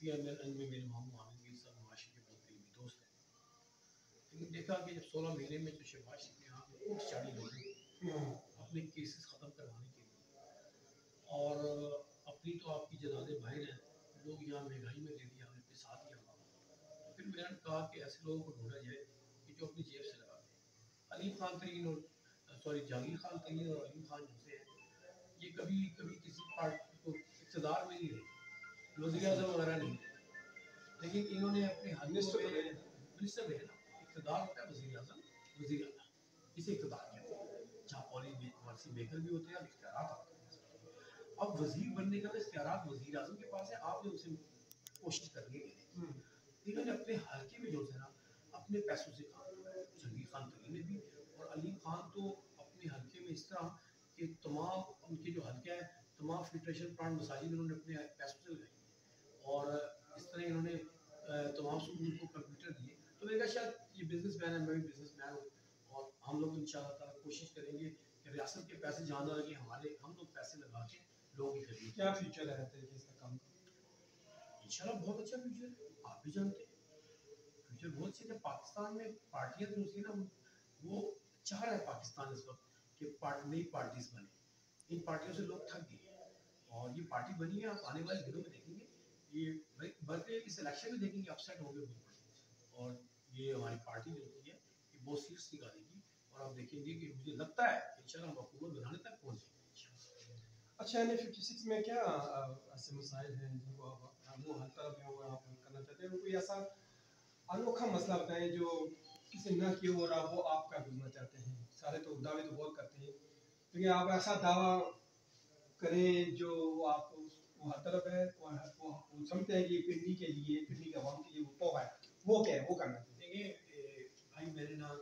یہ اندر میں میرے ماموں عامر میر صاحب معاشی کے بہت قریبی دوست ہیں، لیکن دیکھا کہ جب 16 مہینے میں جو شہباز شریف نے یہاں پہ اٹھ چاڑی لوگوں اپنے کیسز ختم کروانے کے لیے، اور اپنی تو آپ کی جنازے باہر ہیں، لوگ یہاں مہنگائی میں دے دیا، ہمیں پسا دیا وہاں، پھر میں نے کہا کہ ایسے لوگوں کو ڈھونڈا جائے کہ جو اپنی جیب سے لگا دیں۔ علیم خان ترین اور جہانگیر خان ترین اور علیم خان جیسے ہیں، یہ کبھی کبھی کسی پارٹی کو اقتدار میں نہیں رہے، وزیر اعظم وغیرہ نہیں رہے، لیکن انہوں نے اپنے منسٹر تو حلقوں میں رہے نا۔ منسٹر رہے نا، اقتدار ہوتا ہے وزیر اعظم، وزیر اعلیٰ، اسے اقتدار کہتے ہیں، جہاں پالیسی میکر بھی ہوتے ہیں اور اختیارات ہوتے ہیں۔ اب وزیر بننے کا تو اختیارات وزیر اعظم کے پاس ہے، آپ نے اسے کوشش کرنی ہے۔ انہوں نے اپنے حلقے میں جو ہے نا اپنے پیسوں سے کام کیا، جہانگیر خان ترین نے بھی، اور علیم خان تو اپنے حلقے میں اس طرح کہ تمام ان کے جو حلقہ ہے تمام فلٹریشن پلانٹ مساجد انہوں نے اپنے پیسوں سے لگائی ہیں، اور اس طرح انہوں نے تمام سکول کو کمپیوٹر دیے۔ تو میں کہا شاید یہ بزنس مین ہے، میں بھی بزنس مین ہوں، اور ہم لوگ انشاءاللہ تعالیٰ کوشش کریں گے کہ ریاست کے پیسے جہاں نہ لگے، ہم لوگ پیسے لگا کے لوگوں کی خدمت۔ کیا فیوچر ہے طریقے اس کا کام کا؟ انشاءاللہ بہت اچھا فیوچر ہے، آپ بھی جانتے ہیں فیوچر بہت اچھا ہے۔ پاکستان میں پارٹیاں جو ہوتی ہیں نا، وہ چاہ رہا ہے پاکستان اس وقت کہ نئی پارٹیز بنے، ان پارٹیوں سے لوگ تھک گئے ہیں، اور یہ پارٹی بنی ہے، آپ آنے والے دنوں میں دیکھیں گے، یہ بلکہ اس الیکشن میں دیکھیں گے اپ سیٹ ہوں گے بہت بڑے، اور یہ ہماری پارٹی جو ہوتی ہے یہ بہت سیٹس نکالے گی، اور آپ دیکھیں گے کہ مجھے لگتا ہے کہ انشاءاللہ ہم حکومت بنانے تک پہنچ جائیں گے۔ اچھا N56 میں کیا ایسے مسائل ہیں جن کو آپ وہ حل طلب ہیں اور آپ حل کرنا چاہتے ہیں؟ کوئی ایسا انوکھا مسئلہ بتائیں جو کسی نے نہ کیا ہو رہا وہ آپ کا کرنا چاہتے ہیں؟ سارے تو دعوے تو بہت کرتے ہیں، لیکن آپ ایسا دعویٰ کریں جو آپ وہ حل طلب ہے، وہ سمجھتے ہیں کہ پنڈی کے لیے، پنڈی کے عوام کے لیے وہ توحفہ ہے، وہ کیا ہے، وہ کرنا چاہتے ہیں؟ دیکھیے بھائی، میں نے نا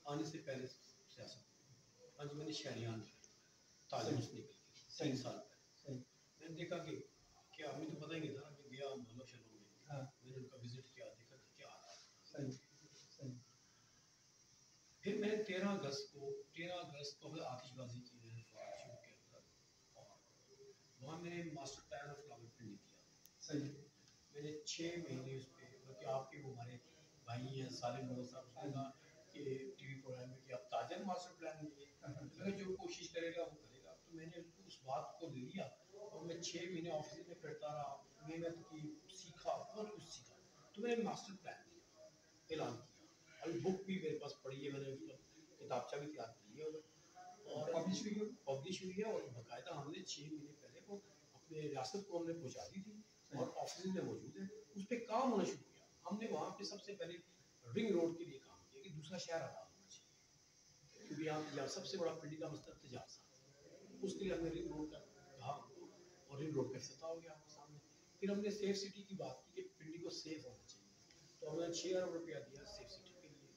آنے سے پہلے سیاست آج میں نے شہریان تعلیم سے نکل کے 3 سال پہلے میں نے دیکھا کہ کیا ہمیں تو پتہ ہی نہیں تھا کہ گیا محلہ شہروں میں، میں نے ان کا وزٹ کیا، دیکھا کہ کیا حالات۔ پھر میں نے 13 اگست کو آتش بازی کی، میں نے فوج کے اندر، اور وہاں میں نے ماسٹر پلان آف لاول پنڈی دیا، میں نے 6 مہینے اس پہ، بلکہ آپ کے وہ ہمارے بھائی ہیں سالم محمد صاحب، اس نے کہا کہ ٹی وی پروگرام میں کہ آپ تاجر ماسٹر پلان دیجیے، میں جو کوشش کرے گا وہ کرے گا، تو میں نے اس بات کو لے لیا، اور میں 6 مہینے آفس میں پھرتا رہا، محنت کی، سیکھا، بہت کچھ سیکھا، تو میں نے ماسٹر پلان دیا، اعلان کیا، ابھی بک بھی میرے پاس پڑھی ہے، میں نے اس کا کتابچہ بھی تیار کر لیا، اور پبلش ہوئی ہے، اور باقاعدہ ہم نے 6 مہینے پہلے کو اپنے ریاست کو ہم نے پہنچا دی تھی، اور آفس میں موجود ہے، اس پہ کام ہونا شروع کیا۔ ہم نے وہاں پہ سب سے پہلے رنگ روڈ کے لیے کام کیا کہ دوسرا شہر آباد ہونا چاہیے، کیونکہ یہاں سب سے بڑا پنڈی کا مسئلہ تجارت، اس کے لیے ہم نے رنگ روڈ کا کہا، اور رنگ روڈ کا افتتاح ہو گیا آپ کے سامنے۔ پھر ہم نے سیف سٹی کی بات کی کہ پنڈی کو سیف ہونا چاہیے، تو ہم نے 6 ارب روپیہ دیا سیف سٹی کے لیے۔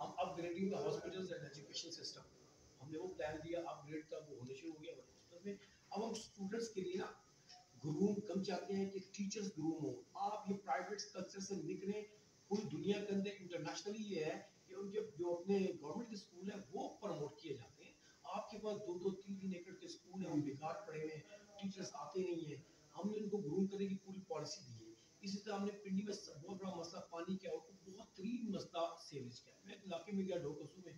ہم upgrading the hospitals and education system, ہم نے وہ پلان دیا، اپ گریڈ کا وہ ہونے شروع ہو گیا ہاسپٹل میں۔ اب ہم اسٹوڈنٹس کے لیے نا گروم کم چاہتے ہیں کہ ٹیچرز گروم ہو، آپ یہ پرائیویٹ کلچر سے نکلیں، پوری دنیا کے اندر انٹرنیشنلی یہ ہے کہ ان کے جو اپنے گورنمنٹ کے اسکول ہیں وہ پروموٹ کیے جاتے ہیں، آپ کے پاس 2-2 3-3 ایکڑ کے اسکول ہیں، ہم بیکار پڑے ہوئے ہیں، ٹیچرز آتے نہیں ہیں، ہم نے ان کو گروم کرنے کی پوری پالیسی دی ہے۔ اسی طرح ہم نے پنڈی میں بہت بڑا مسئلہ پانی کا، بہت ترین مسئلہ سیوریج کا ہے۔ میں ایک علاقے میں گیا ڈھوکسو میں،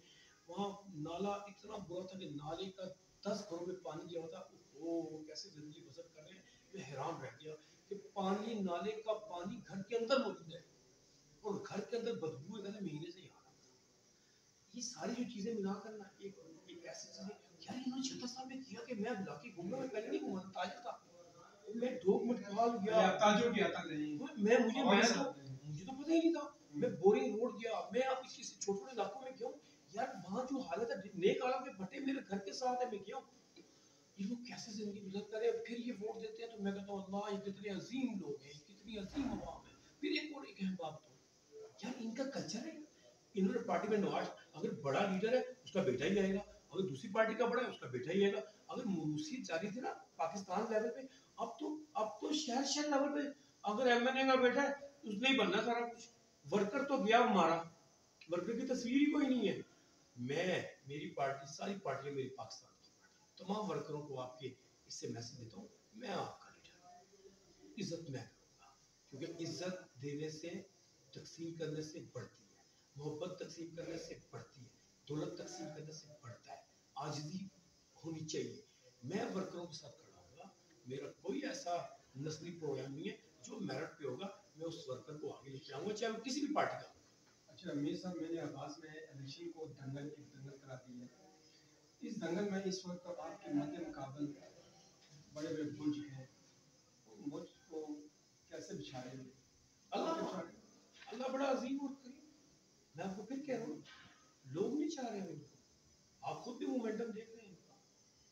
وہاں نالا اتنا برا تھا کہ نالے کا 10 گھروں میں پانی گیا ہوتا، وہ کیسے زندگی بسر کر رہے ہیں، میں حیران رہ گیا کہ پانی، نالے کا پانی گھر کے اندر موجود ہے، اور گھر کے اندر بدبو ہے، کہتے مہینے سے یہاں رہا۔ یہ ساری جو چیزیں ملا کر نا ایک ایسی چیزیں یار انہوں نے 76 سال میں کیا کہ میں علاقے گھومنا، میں پہلے نہیں گھوما تھا، تاجر تھا، میں ڈھوک مٹکال گیا، تاجر کی عطا نہیں، مجھے تو پتہ ہی نہیں تھا، میں بورنگ روڈ گیا، میں اب اس چھوٹے چھوٹے علاقوں میں گیا ہوں، یار وہاں جو حالت ہے، نیک عالم کے بھٹے میرے گھر کے ساتھ ہے، میں گیا ہوں، یہ لوگ کیسے زندگی گزر کر رہے ہیں، پھر یہ ووٹ دیتے ہیں، تو میں کہتا ہوں اللہ یہ کتنے عظیم لوگ ہیں، کتنی عظیم عوام ہے۔ پھر ایک اور ایک اہم بات تو یار ان کا کلچر ہے، انہوں نے پارٹی میں نواز، اگر بڑا لیڈر ہے اس کا بیٹا ہی آئے گا، اگر دوسری پارٹی کا بڑا ہے اس کا بیٹا ہی آئے گا، اگر موروثیت جاری تھی نا پاکستان لیول پہ، اب تو شہر لیول پہ اگر ایم این اے کا بیٹا ہے اس نے ہی بننا سارا کچھ، ورکر تو گیا مارا، ورکر کی تصویر ہی کوئی نہیں ہے۔ میں میری پارٹی، ساری پارٹیاں میری پاکستان کی پارٹی، تمام ورکروں کو آپ کے اس سے میسج دیتا ہوں، میں آپ کا لیڈر ہوں، عزت میں کیونکہ عزت دینے سے تقسیم کرنے سے بڑھتی ہے، محبت تقسیم کرنے سے بڑھتی ہے، دولت تقسیم کرنے سے بڑھتا ہے، عاجزی ہونی چاہیے. میں ورکروں کے ساتھ کھڑا ہوں گا، میرا کوئی ایسا نسلی پروگرام نہیں ہے، جو میرٹ پہ ہوگا میں اس ورکر کو آگے لے کے آؤں گا، چاہے وہ کسی بھی پارٹی کا ہو. اچھا میر صاحب، میں نے آغاز میں الیکشن کو دنگل کرا دی ہے. اس دنگل میں اس وقت آپ کے مد مقابل بڑے بڑے برج ہیں، ان برج کو کیسے بچھا رہے ہیں؟ اللہ بڑا عظیم اور کریم. میں آپ کو پھر کہہ رہا ہوں، لوگ نہیں چاہ رہے ہیں ان کو. آپ خود بھی مومنٹم دیکھ رہے ہیں ان کا،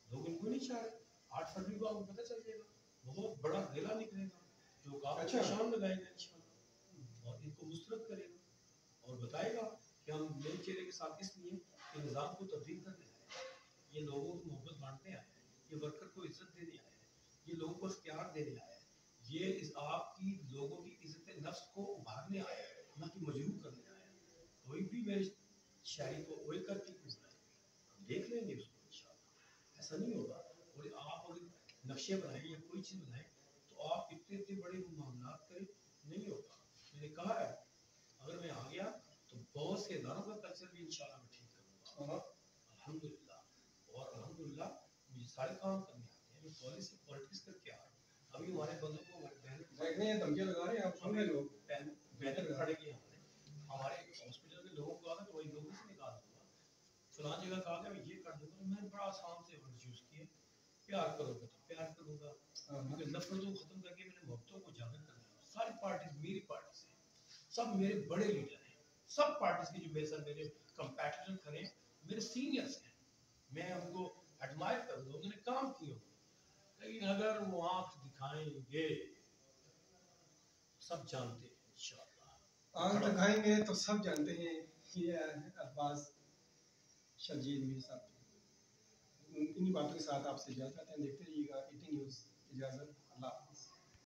لوگ ان کو نہیں چاہ رہے. 8 فروری کو آپ کو پتہ چل جائے گا، بہت بڑا ریلا نکلے گا جو آپ کو نشان لگائے گا انشاءاللہ، اور ان کو مسترد کرے گا اور بتائے گا کہ ہم نئے چہرے کے ساتھ اس لیے کہ نظام کو تبدیل کرنے آئے ہیں، یہ لوگوں کو محبت بانٹنے آئے ہیں، یہ ورکر کو عزت دینے آئے ہیں، یہ لوگوں کو اختیار دینے آئے ہیں، یہ آپ کی لوگوں کی عزت نفس کو ابھارنے آئے ہیں، نہ کہ مجروح کرنے آئے ہیں. کوئی بھی میرے شاعری کو اوے کر کے کیوں بنائے، ہم دیکھ لیں گے اس کو انشاءاللہ. ایسا نہیں ہوگا. اور آپ اگر نقشے بنائیں یا کوئی چیز بنائیں تو آپ اتنے اتنے بڑے معاملات کریں، نہیں ہوگا. میں نے کہا ہے اگر میں آ گیا تو بہت سے اداروں کا کلچر بھی انشاءاللہ میں ٹھیک کروں گا الحمدللہ. اور الحمدللہ مجھے سارے کام کرنے آتے ہیں. میں کالج سے پالیٹکس کر کے آ رہا ہوں. ابھی ہمارے بندوں کو ہمارے دیکھ رہے ہیں دھمکیاں لگا رہے ہیں آپ، سن رہے لوگ بینر پڑے گی ہمارے ہاسپٹل میں لوگوں کو آگا تو وہی لوگوں سے نکال دوں گا. فلاں جگہ کہا کہ میں یہ کر دوں گا. میں نے بڑا آسان سے ورڈ یوز کیے، پیار کرو گے تو پیار کروں گا، کیونکہ نفرتوں کو ختم کر کے میں نے محبتوں کو اجاگر کرنا ہے. ساری پارٹیز میری پارٹی سے ہیں، سب میرے بڑے لیڈر ہیں، سب پارٹیز کے جو میرے ساتھ میرے کمپیٹیٹر کھڑے ہیں میرے سینئرس ہیں. میں ان کو ایڈمائر کروں گا، انہوں نے کام کیے ہوں. لیکن اگر وہ آنکھ دکھائیں گے، سب جانتے ہیں انشاءاللہ آنکھ دکھائیں گے تو سب جانتے ہیں. یہ الفاظ شرجیل میر صاحب انہی باتوں کے ساتھ آپ سے اجازت چاہتے ہیں. دیکھتے رہیے گا 18 نیوز. اجازت، اللہ حافظ.